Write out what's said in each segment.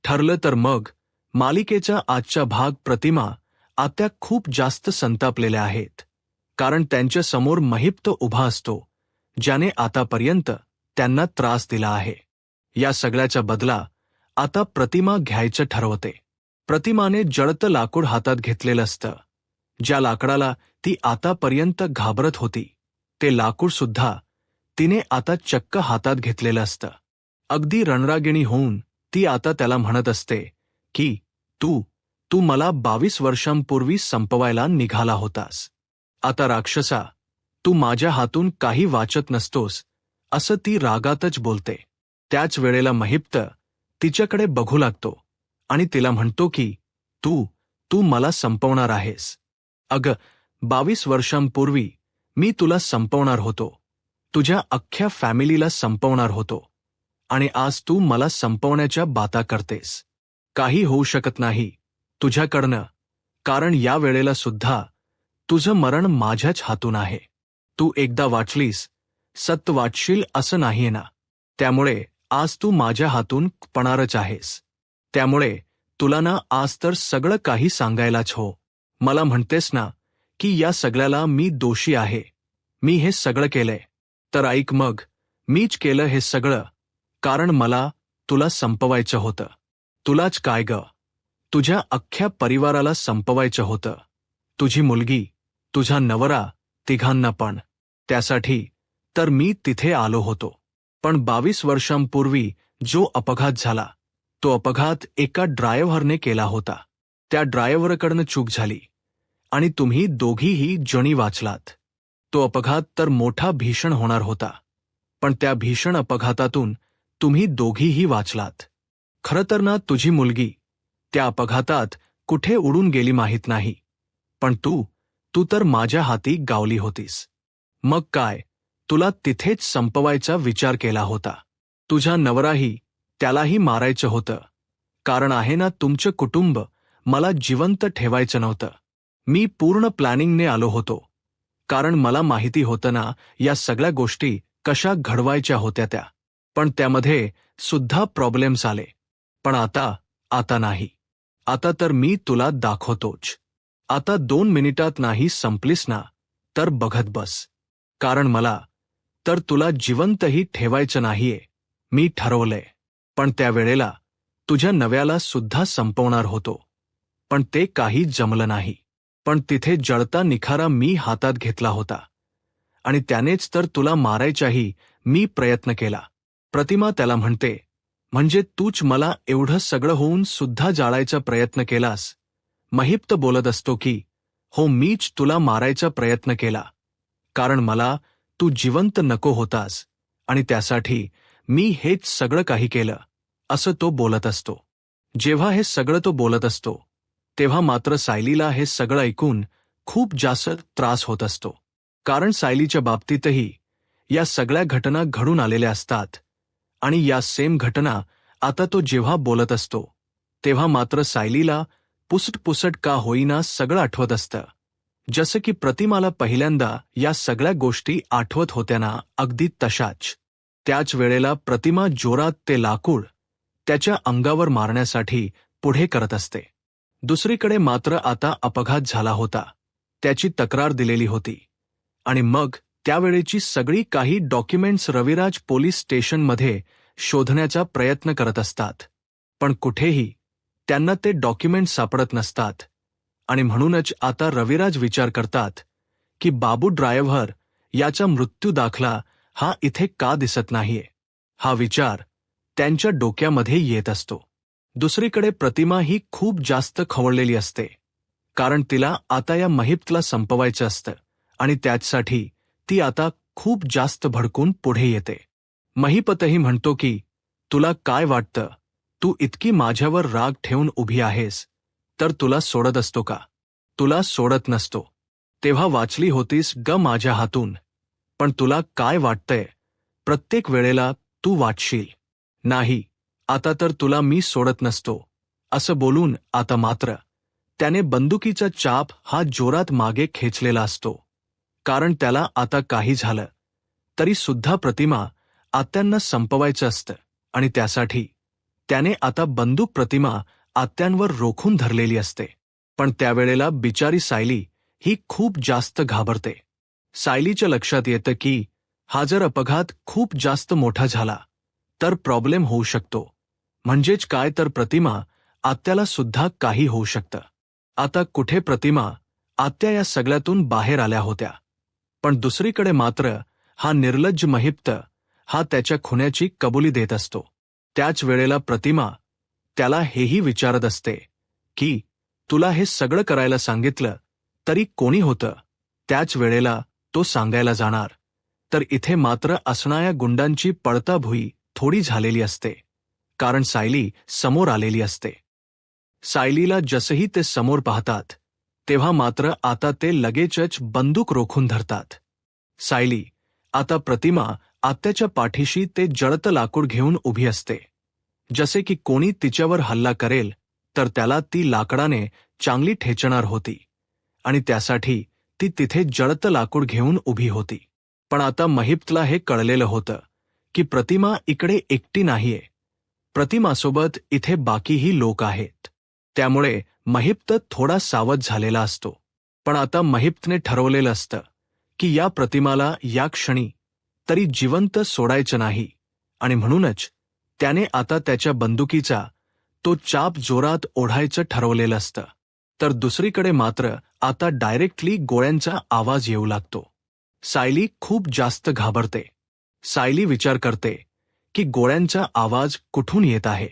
ठरलं तर मग मालिकेचा आजचा भाग प्रतिमा आत्या खूप जास्त संतापलेल्या आहेत, कारण त्यांच्या समोर महिप्त उभा असतो, ज्याने आतापर्यंत त्यांना त्रास दिला आहे. या सगळ्याचा बदला आता प्रतिमा घ्यायचं ठरवते. प्रतिमाने जळतं लाकूड हातात घेतलेलं असतं. ज्या लाकडाला ती आतापर्यंत घाबरत होती, ते लाकूड सुद्धा तिने आता चक्क हातात घेतलेलं असतं. अगदी रणरागिणी होऊन ती आता त्याला म्हणत असते की तू मला 22 वर्षांपूर्वी संपवायला निघाला होतास. आता राक्षसा, तू माझ्या हातून काही वाचत नसतोस, असं ती रागातच बोलते. त्याच वेळेला महिप्त तिच्याकडे बघू लागतो आणि तिला म्हणतो की तू मला संपवणार आहेस. अगं, 22 वर्षांपूर्वी मी तुला संपवणार होतो, तुझ्या अख्ख्या फॅमिलीला संपवणार होतो, आणि आज तू मला संपवण्याच्या बाता करतेस. काही होऊ शकत नाही तुझ्याकडनं, कारण या वेळेला सुद्धा तुझं मरण माझ्याच हातून आहे. तू एकदा वाचलीस, सत्य वाचशील असं नाहीये ना. त्यामुळे आज तू माझ्या हातून पणारच आहेस. त्यामुळे तुला ना आज तर सगळं काही सांगायलाच हो. मला म्हणतेस ना की या सगळ्याला मी दोषी आहे, मी हे सगळं केलंय, तर ऐक मग, मीच केलं हे सगळं, कारण मला तुला संपवायचं होतं. तुलाच काय ग, तुझ्या अख्ख्या परिवाराला संपवायचं होतं. तुझी मुलगी, तुझा नवरा, तिघांना पण. त्यासाठी तर मी तिथे आलो होतो. पण 22 वर्षांपूर्वी जो अपघात झाला, तो अपघात एका ड्रायव्हरने केला होता. त्या ड्रायव्हरकडनं चूक झाली आणि तुम्ही दोघीही जणी वाचलात. तो अपघात तर मोठा भीषण होणार होता, पण त्या भीषण अपघातातून तुम्ही दोघीही वाचलात. खरं तर ना तुझी मुलगी त्या अपघातात कुठे उडून गेली माहीत नाही, पण तू तर माझ्या हाती गावली होतीस. मग काय, तुला तिथेच संपवायचा विचार केला होता. तुझा नवराही, त्यालाही मारायचं होतं, कारण आहे ना तुमचं कुटुंब मला जिवंत ठेवायचं नव्हतं. मी पूर्ण प्लॅनिंगने आलो होतो, कारण मला माहिती होतं ना या सगळ्या गोष्टी कशा घडवायच्या होत्या त्या. पण त्यामध्ये सुद्धा प्रॉब्लेम्स आले. पण आता नाही. आता तर मी तुला दाखवतोच. आता 2 मिनिटात नाही संपलीस ना, तर बघत बस. कारण मला तर तुला जिवंतही ठेवायचं नाहीये, मी ठरवलंय. पण त्या वेळेला तुझ्या नव्याला सुद्धा संपवणार होतो, पण ते काही जमलं नाही. पण तिथे जळता निखारा मी हातात घेतला होता, आणि त्यानेच तर तुला मारायचाही मी प्रयत्न केला. प्रतिमा त्याला म्हणते, म्हणजे तूच मला एवढं सगळं होऊन सुद्धा जाळायचा प्रयत्न केलास. महिप्त बोलत असतो की हो, मीच तुला मारायचा प्रयत्न केला, कारण मला तू जिवंत नको होतास, आणि त्यासाठी मी हेच सगळं काही केलं, असं तो बोलत असतो. जेव्हा हे सगळं तो बोलत असतो, तेव्हा मात्र सायलीला हे सगळं ऐकून खूप जास्त त्रास होत असतो. कारण सायलीच्या बाबतीतही या सगळ्या घटना घडून आलेल्या असतात, आणि या सेम घटना आता तो जेव्हा बोलत असतो, तेव्हा मात्र सायलीला पुसट का होईना सगळं आठवत असतं. जसं की प्रतिमाला पहिल्यांदा या सगळ्या गोष्टी आठवत होत्या ना, अगदी तशाच. त्याच वेळेला प्रतिमा जोरात ते लाकूड त्याच्या अंगावर मारण्यासाठी पुढे करत असते. दुसरीकडे मात्र आता अपघात झाला होता, त्याची तक्रार दिलेली होती, आणि मग त्यावेळेची सगळी काही डॉक्युमेंट्स रविराज पोलीस स्टेशनमध्ये शोधण्याचा प्रयत्न करत असतात. पण कुठेही त्यांना ते डॉक्युमेंट्स सापडत नसतात, आणि म्हणूनच आता रविराज विचार करतात की बाबू ड्रायव्हर याचा मृत्यू दाखला हा इथे का दिसत नाहीये. हा विचार त्यांच्या डोक्यामध्ये येत असतो. दुसरीकडे प्रतिमा ही खूप जास्त खवळलेली असते, कारण तिला आता या महिप्तला संपवायचं असतं, आणि त्याचसाठी ती आता खूप जास्त भडकून पुढे येते. महिपतही म्हणतो की तुला काय वाटतं, तू इतकी माझ्यावर राग ठेवून उभी आहेस, तर तुला सोडत असतो का? तुला सोडत नसतो. तेव्हा वाचली होतीस ग माझ्या हातून. पण तुला काय वाटतंय, प्रत्येक वेळेला तू वाचशील? नाही, आता तर तुला मी सोडत नसतो, असं बोलून आता मात्र त्याने बंदुकीचा चाप हा जोरात मागे खेचलेला असतो, कारण त्याला आता काही झालं तरी सुद्धा प्रतिमा आत्यांना संपवायचं असतं, आणि त्यासाठी त्याने आता बंदूक प्रतिमा आत्यांवर रोखून धरलेली असते. पण त्यावेळेला बिचारी सायली ही खूप जास्त घाबरते. सायलीच्या लक्षात येतं की हा जर अपघात खूप जास्त मोठा झाला तर प्रॉब्लेम होऊ शकतो. म्हणजेच काय तर प्रतिमा आत्याला सुद्धा काही होऊ शकतं. आता कुठे प्रतिमा आत्या या सगळ्यातून बाहेर आल्या होत्या. पण दुसरीकडे मात्र हा निर्लज्ज महिप्त हा त्याच्या खुन्याची कबुली देत असतो. त्याच वेळेला प्रतिमा त्याला हेही विचारत असते की तुला हे सगळं करायला सांगितलं तरी कोणी होतं. त्याच वेळेला तो सांगायला जाणार तर इथे मात्र असणाऱ्या गुंडांची पळताभुई थोडी झालेली असते. कारण सायली समोर आलेली असते. सायलीला जसंही ते समोर पाहतात तेव्हा मात्र आता ते लगेचच बंदूक रोखून धरतात. सायली आता प्रतिमा आत्याच्या पाठीशी ते जळतं लाकूड घेऊन उभी असते. जसे की कोणी तिच्यावर हल्ला करेल तर त्याला ती लाकडाने चांगली ठेचणार होती आणि त्यासाठी ती तिथे जळतं लाकूड घेऊन उभी होती. पण आता महिप्तला हे कळलेलं होतं की प्रतिमा इकडे एकटी नाहीये. प्रतिमासोबत इथे बाकीही लोक आहेत. त्यामुळे महिप्त थोडा सावध झालेला असतो. पण आता महिप्तने ठरवलेलं असतं की या प्रतिमाला या क्षणी तरी जिवंत सोडायचं नाही आणि म्हणूनच त्याने आता त्याच्या बंदुकीचा तो चाप जोरात ओढायचं ठरवलेलं असतं. तर दुसरीकडे मात्र आता डायरेक्टली गोळ्यांचा आवाज येऊ लागतो. सायली खूप जास्त घाबरते. सायली विचार करते की गोळ्यांचा आवाज कुठून येत आहे.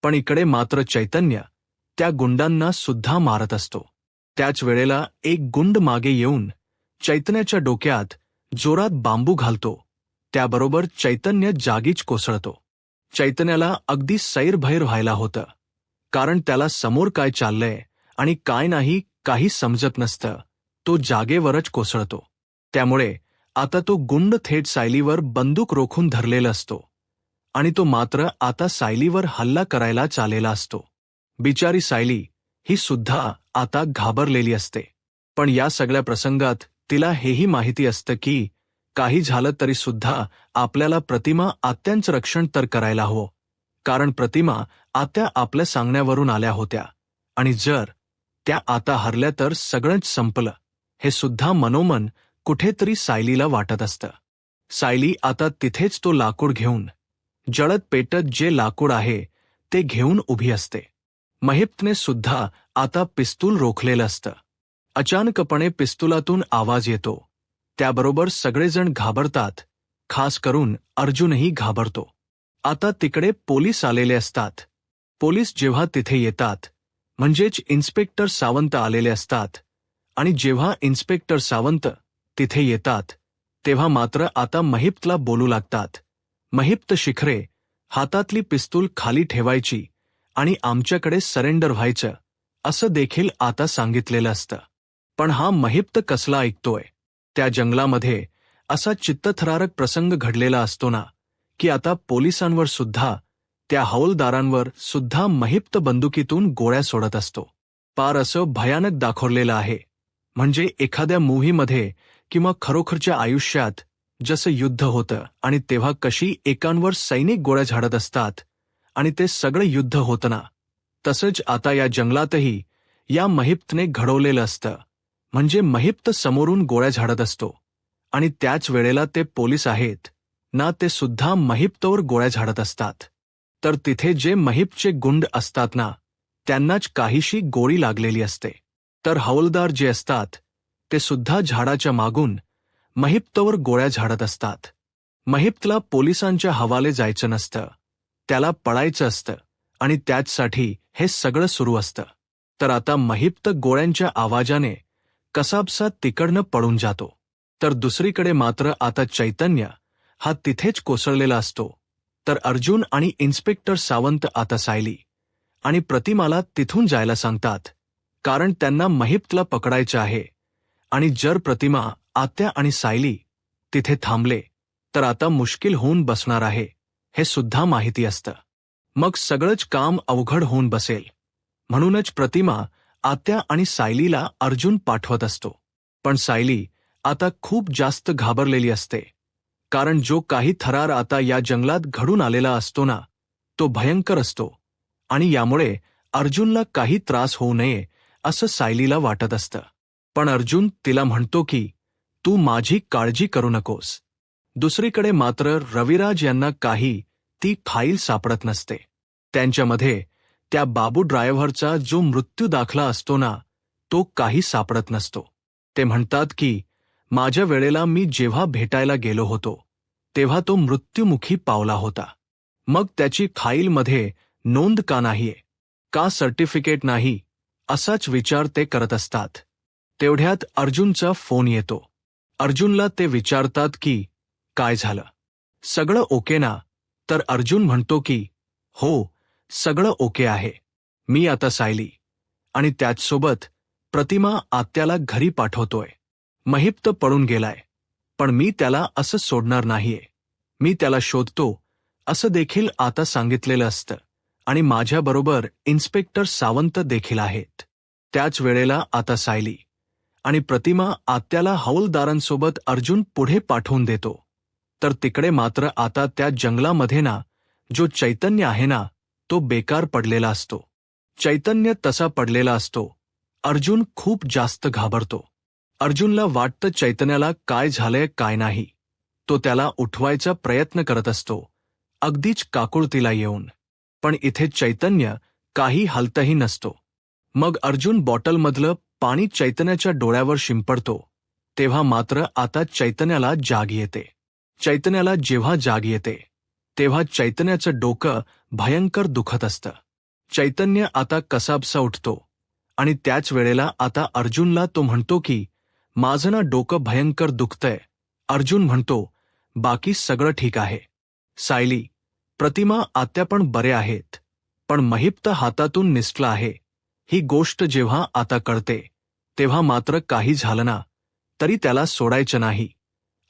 पण इकडे मात्र चैतन्य त्या गुंडांना सुद्धा मारत असतो. त्याच वेळेला एक गुंड मागे येऊन चैतन्याच्या डोक्यात जोरात बांबू घालतो. त्याबरोबर चैतन्य जागीच कोसळतो. चैतन्याला अगदी सैरभैर व्हायला होतं. कारण त्याला समोर काय चाललंय आणि काय नाही काही समजत नसतं. तो जागेवरच कोसळतो. त्यामुळे आता तो गुंड थेट सायलीवर बंदूक रोखून धरलेला असतो आणि तो मात्र आता सायलीवर हल्ला करायला चाललेला असतो. बिचारी सायली ही सुद्धा आता घाबरलेली असते. पण या सगळ्या प्रसंगात तिला हेही माहिती असतं की काही झालं तरी सुद्धा आपल्याला प्रतिमा आत्यांचं रक्षण तर करायला हवं. कारण प्रतिमा आत्या आपल्या सांगण्यावरून आल्या होत्या आणि जर त्या आता हरल्या तर सगळंच संपलं हे सुद्धा मनोमन कुठेतरी सायलीला वाटत असतं. सायली आता तिथेच तो लाकूड घेऊन जळत पेटत जे लाकूड आहे ते घेऊन उभी असते. महिप्तने सुद्धा आता पिस्तूल रोखलेलं असतं. अचानकपणे पिस्तुलातून आवाज येतो. त्याबरोबर सगळेजण घाबरतात. खास करून अर्जुनही घाबरतो. आता तिकडे पोलीस आलेले असतात. पोलीस जेव्हा तिथे येतात म्हणजेच इन्स्पेक्टर सावंत आलेले असतात आणि जेव्हा इन्स्पेक्टर सावंत तिथे येतात तेव्हा मात्र आता महिप्तला बोलू लागतात. महिप्त शिखरे, हातातली पिस्तूल खाली ठेवायची आणि आमच्याकडे सरेंडर व्हायचं असं देखील आता सांगितलेलं असतं. पण हा महिप्त कसला ऐकतोय. त्या जंगलामध्ये असा चित्तथरारक प्रसंग घडलेला असतो ना की आता पोलिसांवर सुद्धा त्या हौलदारांवर सुद्धा महिप्त बंदुकीतून गोळ्या सोडत असतो. पार असं भयानक दाखवलेलं आहे. म्हणजे एखाद्या मूव्हीमध्ये किंवा खरोखरच्या आयुष्यात जसं युद्ध होतं आणि तेव्हा कशी एकांवर सैनिक गोळ्या झाडत असतात आणि ते सगळं युद्ध होतं ना तसंच आता या जंगलातही या महिप्तने घडवलेलं असतं. म्हणजे महिप्त समोरून गोळ्या झाडत असतो आणि त्याच वेळेला ते पोलीस आहेत ना ते सुद्धा महिप्तवर गोळ्या झाडत असतात. तर तिथे जे महिप्तचे गुंड असतात ना त्यांनाच काहीशी गोळी लागलेली असते. तर हौलदार जे असतात ते सुद्धा झाडाच्या मागून महिप्तवर गोळ्या झाडत असतात. महिप्तला पोलिसांच्या हवाले जायचं नसतं. त्याला पळायचं असतं आणि त्याचसाठी हे सगळं सुरू असतं. तर आता महिप्त गोळ्यांच्या आवाजाने कसाबसा तिकडनं पळून जातो. तर दुसरीकडे मात्र आता चैतन्य हा तिथेच कोसळलेला असतो. तर अर्जुन आणि इन्स्पेक्टर सावंत आता सायली आणि प्रतिमाला तिथून जायला सांगतात. कारण त्यांना महिप्तला पकडायचं आहे आणि जर प्रतिमा, आत्या आणि सायली तिथे थांबले तर आता मुश्किल होऊन बसणार आहे हे सुद्धा माहिती असतं. मग सगळंच काम अवघड होऊन बसेल. म्हणूनच प्रतिमा, आत्या आणि सायलीला अर्जुन पाठवत असतो. पण सायली आता खूप जास्त घाबरलेली असते. कारण जो काही थरार आता या जंगलात घडून आलेला असतो ना तो भयंकर असतो. आणि यामुळे अर्जुनला काही त्रास होऊ नये असं सायलीला वाटत असतं. पण अर्जुन तिला म्हणतो की तू माझी काळजी करू नकोस. दुसरीकडे मात्र रविराज यांना काही ती फाईल सापडत नसते. त्यांच्यामध्ये त्या बाबू ड्रायव्हरचा जो मृत्यू दाखला असतो ना, तो काही सापडत नसतो. ते म्हणतात की माझ्या वेळेला मी जेव्हा भेटायला गेलो होतो तेव्हा तो मृत्युमुखी पावला होता. मग त्याची फाईलमध्ये नोंद का नाहीये, का सर्टिफिकेट नाही, असाच विचार ते करत असतात. तेवढ्यात अर्जुनचा फोन येतो. अर्जुनला ते विचारतात की काय झालं, सगळं ओके ना? तर अर्जुन म्हणतो की हो, सगळं ओके आहे. मी आता सायली आणि त्याचसोबत प्रतिमा आत्याला घरी पाठवतोय. महिप्त पळून गेलाय, पण मी त्याला असं सोडणार नाहीये. मी त्याला शोधतो असं देखील आता सांगितलेलं असतं आणि माझ्याबरोबर इन्स्पेक्टर सावंत देखील आहेत. त्याच वेळेला आता सायली आणि प्रतिमा आत्याला हवालदारांसोबत अर्जुन पुढे पाठवून देतो. तर तिकडे मात्र आता त्या जंगलामध्ये ना, जो चैतन्य आहे ना, तो बेकार पडलेला असतो. चैतन्य तसा पडलेला असतो. अर्जुन खूप जास्त घाबरतो. अर्जुनला वाटतं चैतन्याला काय झालंय काय नाही. तो त्याला उठवायचा प्रयत्न करत असतो, अगदीच काकुळतीला येऊन. पण इथे चैतन्य काही हलतही नसतो. मग अर्जुन बॉटलमधलं पाणी चैतन्याच्या डोळ्यावर शिंपडतो. तेव्हा मात्र आता चैतन्याला जाग येते. चैतन्याला जेव्हा जाग येते तेव्हा चैतन्याचं डोकं भयंकर दुखत असतं. चैतन्य आता कसाबसा उठतो आणि त्याच वेळेला आता अर्जुनला तो म्हणतो की माझं ना डोकं भयंकर दुखतंय. अर्जुन म्हणतो बाकी सगळं ठीक आहे. सायली, प्रतिमा आत्या पण बरे आहेत, पण महिप्त हातातून निसटला आहे. ही गोष्ट जेव्हा आता कळते तेव्हा मात्र काही झालं ना तरी त्याला सोडायचं नाही.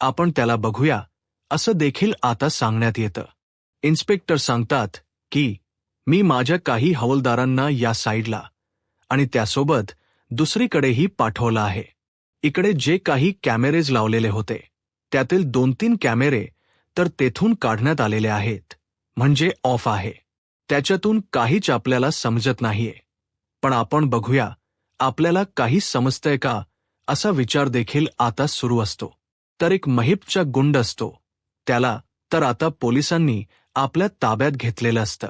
आपण त्याला बघूया असं देखील आता सांगण्यात येतं. इन्स्पेक्टर सांगतात की मी माझ्या काही हवालदारांना या साईडला आणि त्यासोबत दुसरीकडेही पाठवलं आहे. इकडे जे काही कॅमेरेज लावलेले होते त्यातील 2-3 कॅमेरे तर तेथून काढण्यात आलेले आहेत, म्हणजे ऑफ आहे. त्याच्यातून काहीच आपल्याला समजत नाहीये. पण आपण बघूया आपल्याला काही समजतंय का, असा विचार देखील आता सुरू असतो. तर एक महिपचा गुंड असतो, त्याला तर आता पोलिसांनी आपल्या ताब्यात घेतलेलं असतं.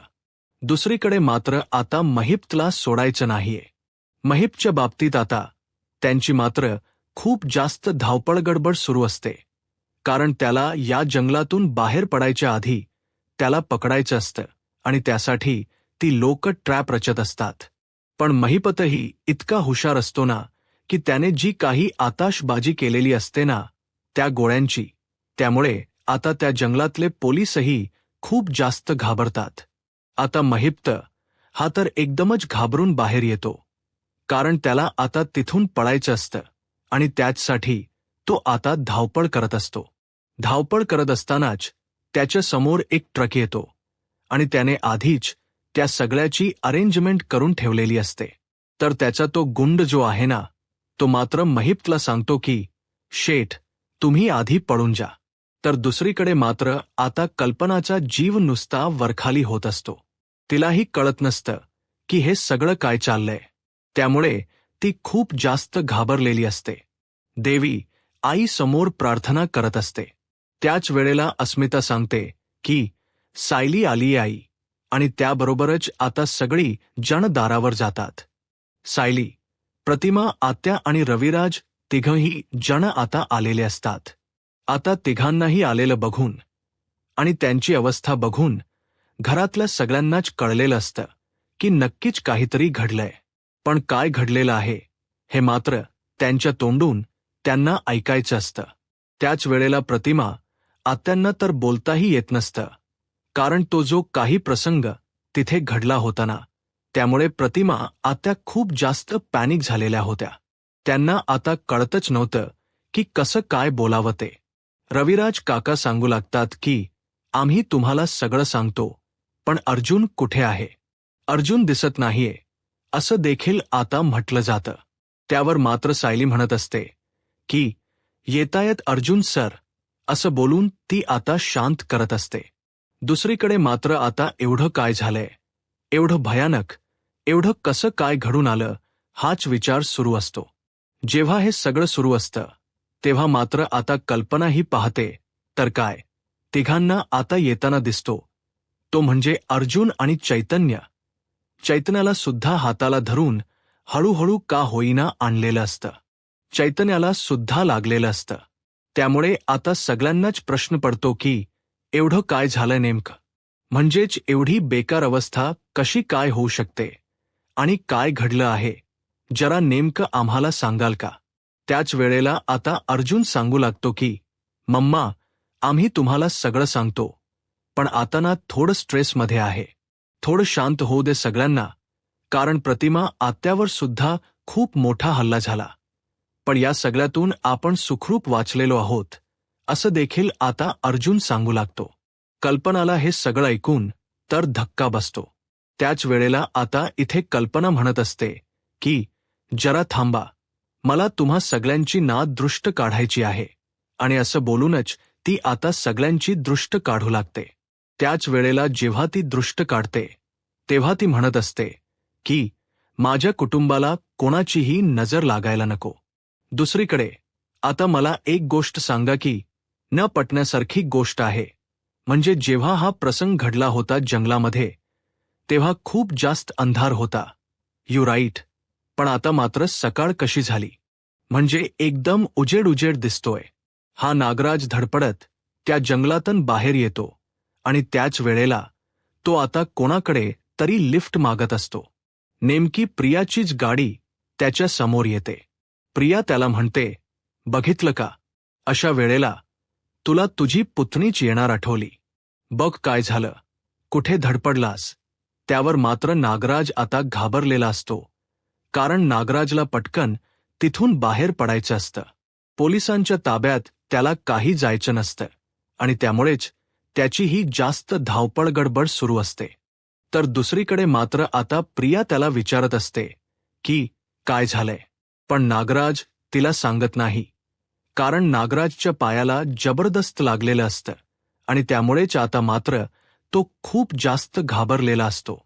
दुसरीकडे मात्र आता महिप्तला सोडायचं नाहीये. महिपच्या बाबतीत आता त्यांची मात्र खूप जास्त धावपळ गडबड सुरू असते. कारण त्याला या जंगलातून बाहेर पडायच्या आधी त्याला पकडायचं असतं आणि त्यासाठी ती लोक ट्रॅप रचत असतात. पण महिपतही इतका हुशार असतो ना की त्याने जी काही आताशबाजी केलेली असते ना त्या गोळ्यांची, त्यामुळे आता त्या जंगलातले पोलीसही खूप जास्त घाबरतात. आता महिप्त हा तर एकदमच घाबरून बाहेर येतो, कारण त्याला आता तिथून पळायचं असतं आणि त्याचसाठी तो आता धावपळ करत असतो. धावपळ करत असतानाच त्याच्या समोर एक ट्रक येतो आणि त्याने आधीच त्या सगळ्याची अरेंजमेंट करून ठेवलेली असते. तर त्याचा तो गुंड जो आहे ना, तो मात्र महिप्तला सांगतो की शेठ, तुम्ही आधी पळून जा. तर दुसरीकडे मात्र आता कल्पनाचा जीव नुसता वरखाली होत असतो. तिलाही कळत नसतं की हे सगळं काय चाललंय. त्यामुळे ती खूप जास्त घाबरलेली असते. देवी आई समोर प्रार्थना करत असते. त्याच वेळेला अस्मिता सांगते की सायली आली आई, आणि त्याबरोबरच आता सगळी जण दारावर जातात. सायली, प्रतिमा आत्या आणि रविराज तिघंही जण आता आलेले असतात. आता तिघांनाही आलेलं बघून आणि त्यांची अवस्था बघून घरातल्या सगळ्यांनाच कळलेलं असतं की नक्कीच काहीतरी घडलंय. पण काय घडलेलं आहे हे मात्र त्यांच्या तोंडून त्यांना ऐकायचं असतं. त्याच वेळेला प्रतिमा आत्यांना तर बोलताही येत नसतं, कारण तो जो काही प्रसंग तिथे घडला होता ना, त्यामुळे प्रतिमा आत्या खूप जास्त पॅनिक झालेल्या होत्या. त्यांना आता कळतच नव्हतं की कसं काय बोलावं ते. रविराज काका सांगू लागतात की आम्ही तुम्हाला सगळं सांगतो, पण अर्जुन कुठे आहे? अर्जुन दिसत नाहीये असं देखील आता म्हटलं जातं. त्यावर मात्र सायली म्हणत असते की येतायत अर्जुन सर, असं बोलून ती आता शांत करत असते. दुसरीकडे मात्र आता एवढं काय झालंय एवढं भयानक, एवढं कसं काय घडून आलं, हाच विचार सुरू असतो. जेव्हा हे सगळं सुरू असतं तेव्हा मात्र आता कल्पनाही पाहते, तर काय, तिघांना आता येताना दिसतो. तो म्हणजे अर्जुन आणि चैतन्य. चैतन्याला सुद्धा हाताला धरून हळूहळू का होईना आणलेलं असतं. चैतन्याला सुद्धा लागलेलं असतं. त्यामुळे आता सगळ्यांनाच प्रश्न पडतो की एवढं काय झालंय नेमकं, म्हणजेच एवढी बेकार अवस्था कशी काय होऊ शकते आणि काय घडलं आहे, जरा नेमकं आम्हाला सांगाल का. त्याच वेळेला आता अर्जुन सांगू लागतो की मम्मा, आम्ही तुम्हाला सगळं सांगतो, पण आता ना थोडं स्ट्रेसमध्ये आहे. थोडं शांत होऊ दे सगळ्यांना, कारण प्रतिमा आत्यावर सुद्धा खूप मोठा हल्ला झाला. पण या सगळ्यातून आपण सुखरूप वाचलेलो आहोत, असं देखील आता अर्जुन सांगू लागतो. कल्पनाला हे सगळं ऐकून तर धक्का बसतो. त्याच वेळेला आता इथे कल्पना म्हणत असते की जरा थांबा, मला तुम्हा सगळ्यांची ना दृष्ट काढायची आहे. आणि असं बोलूनच ती आता सगळ्यांची दृष्ट काढू लागते. त्याच वेळेला जेव्हा ती दृष्ट काढते तेव्हा ती म्हणत असते की माझ्या कुटुंबाला कोणाचीही नजर लागायला नको. दुसरीकडे आता मला एक गोष्ट सांगा की न पटण्यासारखी गोष्ट आहे, म्हणजे जेव्हा हा प्रसंग घडला होता जंगलामध्ये तेव्हा खूप जास्त अंधार होता. You right. पण आता मात्र सकाळ कशी झाली, म्हणजे एकदम उजेड उजेड दिसतोय. हा नागराज धडपडत त्या जंगलातून बाहेर येतो आणि त्याच वेळेला तो आता कोणाकडे तरी लिफ्ट मागत असतो. नेमकी प्रियाचीच गाडी त्याच्या समोर येते. प्रिया त्याला म्हणते, बघितलं का, अशा वेळेला तुला तुझी पुतणीच येणार आठवली. बघ काय झालं, कुठे धडपडलास. त्यावर मात्र नागराज आता घाबरलेला असतो, कारण नागराजला पटकन तिथून बाहेर पडायचं असतं. पोलिसांच्या ताब्यात त्याला काही जायचं नसतं आणि त्यामुळेच त्याची ही जास्त धावपळ गडबड सुरू असते. तर दुसरीकडे मात्र आता प्रिया त्याला विचारत असते की काय झालंय, पण नागराज तिला सांगत नाही, कारण नागराजच्या पायाला जबरदस्त लागलेलं असतं आणि त्यामुळेच आता मात्र तो खूप जास्त घाबरलेला असतो.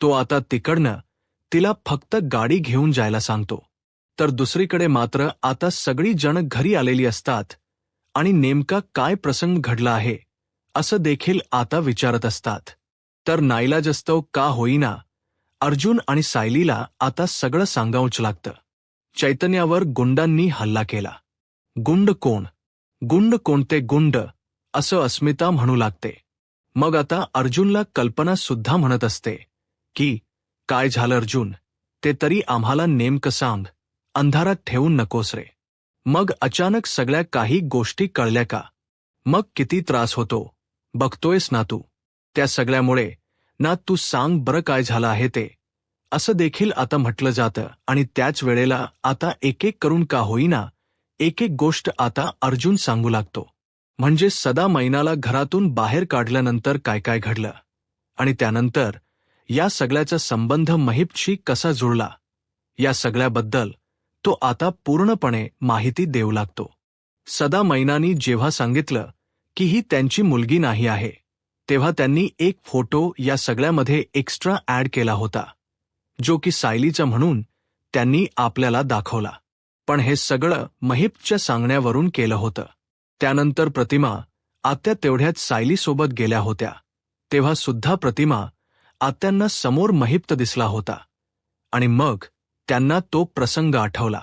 तो आता तिकडनं तिला फक्त गाडी घेऊन जायला सांगतो. तर दुसरीकडे मात्र आता सगळी जण घरी आलेली असतात आणि नेमका काय प्रसंग घडला आहे असं देखील आता विचारत असतात. तर नाईलाजास्तव का होईना अर्जुन आणि सायलीला आता सगळं सांगावंच लागतं. चैतन्यावर गुंडांनी हल्ला केला. गुंड कोण, गुंड कोणते गुंड, असं अस्मिता म्हणू लागते. मग आता अर्जुनला कल्पना सुद्धा म्हणत असते की काय झालं अर्जुन, ते तरी आम्हाला नेमकं सांग, अंधारात ठेवून नकोस रे. मग अचानक सगळ्या काही गोष्टी कळल्या का, मग किती त्रास होतो बघतोयस ना तू. त्या सगळ्यामुळे ना तू सांग बरं काय झालं आहे ते, असं देखील आता म्हटलं जातं. आणि त्याच वेळेला आता एक एक करून का होईना एक एक गोष्ट आता अर्जुन सांगू लागतो. म्हणजे सदा मैनाला घरातून बाहेर काढल्यानंतर काय काय घडलं आणि त्यानंतर या सगळ्याचा संबंध महिपशी कसा जुळला, या सगळ्याबद्दल तो आता पूर्णपणे माहिती देऊ लागतो. सदा मैनानी जेव्हा सांगितलं की ही त्यांची मुलगी नाही आहे, तेव्हा त्यांनी एक फोटो या सगळ्यामध्ये एक्स्ट्रा ॲड केला होता, जो की सायलीचा म्हणून त्यांनी आपल्याला दाखवला. पण हे सगळं महिपच्या सांगण्यावरून केलं होतं. त्यानंतर प्रतिमा आत्या तेवढ्यात सायलीसोबत गेल्या होत्या, तेव्हा सुद्धा प्रतिमा आत्यांना समोर महिप्त दिसला होता आणि मग त्यांना तो प्रसंग आठवला.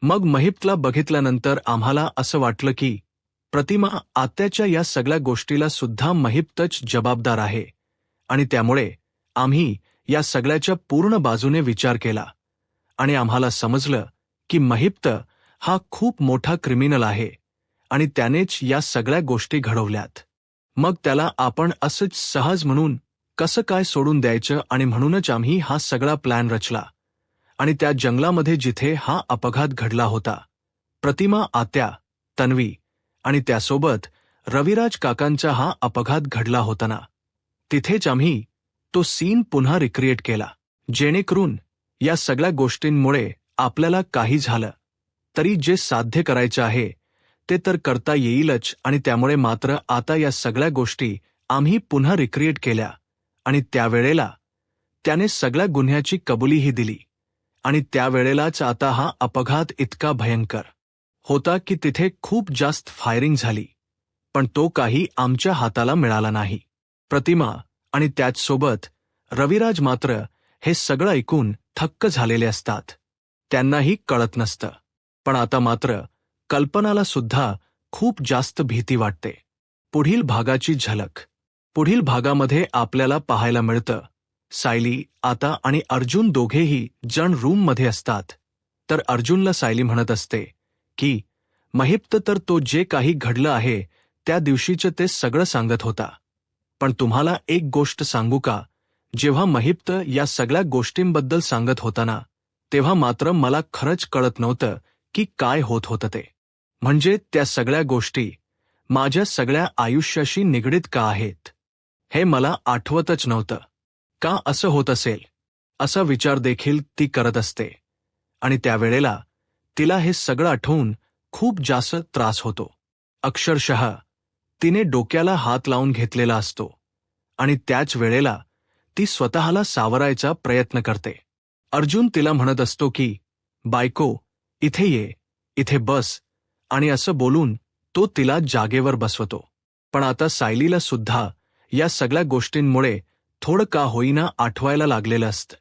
मग महिप्तला बघितल्यानंतर आम्हाला असं वाटलं की प्रतिमा आत्याच्या या सगळ्या गोष्टीला सुद्धा महिप्तच जबाबदार आहे आणि त्यामुळे आम्ही या सगळ्याच्या पूर्ण बाजूने विचार केला आणि आम्हाला समजलं की महिप्त हा खूप मोठा क्रिमिनल आहे आणि त्यानेच या सगळ्या गोष्टी घडवल्यात. मग त्याला आपण असंच सहज म्हणून कसं काय सोडून द्यायचं, आणि म्हणूनच आम्ही हा सगळा प्लॅन रचला आणि त्या जंगलामध्ये जिथे हा अपघात घडला होता, प्रतिमा आत्या, तन्वी आणि त्यासोबत रविराज काकांचा हा अपघात घडला होता ना, तिथेच आम्ही तो सीन पुन्हा रिक्रिएट केला, जेणेकरून या सगळ्या गोष्टींमुळे आपल्याला काही झालं तरी जे साध्य करायचं आहे ते तर करता येईलच. आणि त्यामुळे मात्र आता या सगळ्या गोष्टी आम्ही पुन्हा रिक्रिएट केल्या आणि त्यावेळेला त्याने सगळ्या गुन्ह्याची कबुलीही दिली आणि त्यावेळेलाच आता हा अपघात इतका भयंकर होता की तिथे खूप जास्त फायरिंग झाली, पण तो काही आमच्या हाताला मिळाला नाही. प्रतिमा आणि त्याचसोबत रविराज मात्र हे सगळं ऐकून थक्क झालेले असतात. त्यांनाही कळत नसतं. पण आता मात्र कल्पनाला सुद्धा खूप जास्त भीती वाटते. पुढील भागाची झलक. पुढील भागामध्ये आपल्याला पाहायला मिळतं, सायली, आता आणि अर्जुन दोघेही जण रूममध्ये असतात. तर अर्जुनला सायली म्हणत असते की महिप्त तर तो जे काही घडलं आहे त्या दिवशीचं ते सगळं सांगत होता. पण तुम्हाला एक गोष्ट सांगू का, जेव्हा महिप्त या सगळ्या गोष्टींबद्दल सांगत होता ना, तेव्हा मात्र मला खरंच कळत नव्हतं की काय होत होतं ते. म्हणजे त्या सगळ्या गोष्टी माझ्या सगळ्या आयुष्याशी निगडीत का आहेत, हे मला आठवतच नव्हतं. का असं होत असेल असा विचार देखील ती करत असते. आणि त्यावेळेला तिला हे सगळं आठवून खूप जास्त त्रास होतो. अक्षरशः तिने डोक्याला हात लावून घेतलेला असतो आणि त्याच वेळेला ती स्वतःला सावरायचा प्रयत्न करते. अर्जुन तिला म्हणत असतो की बायको, इथे ये, इथे बस, आणि असं बोलून तो तिला जागेवर बसवतो. पण आता सायलीला सुद्धा या सगळ्या गोष्टींमुळे थोडं का होईना आठवायला लागलेलं असतं.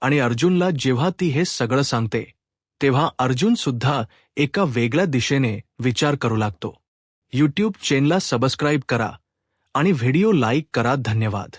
आणि अर्जुनला जेव्हा ती हे सगळं सांगते तेव्हा अर्जुन सुद्धा एका वेगळ्या दिशेने विचार करू लागतो. यूट्यूब चॅनलला सबस्क्राईब करा आणि व्हिडिओ लाईक करा. धन्यवाद.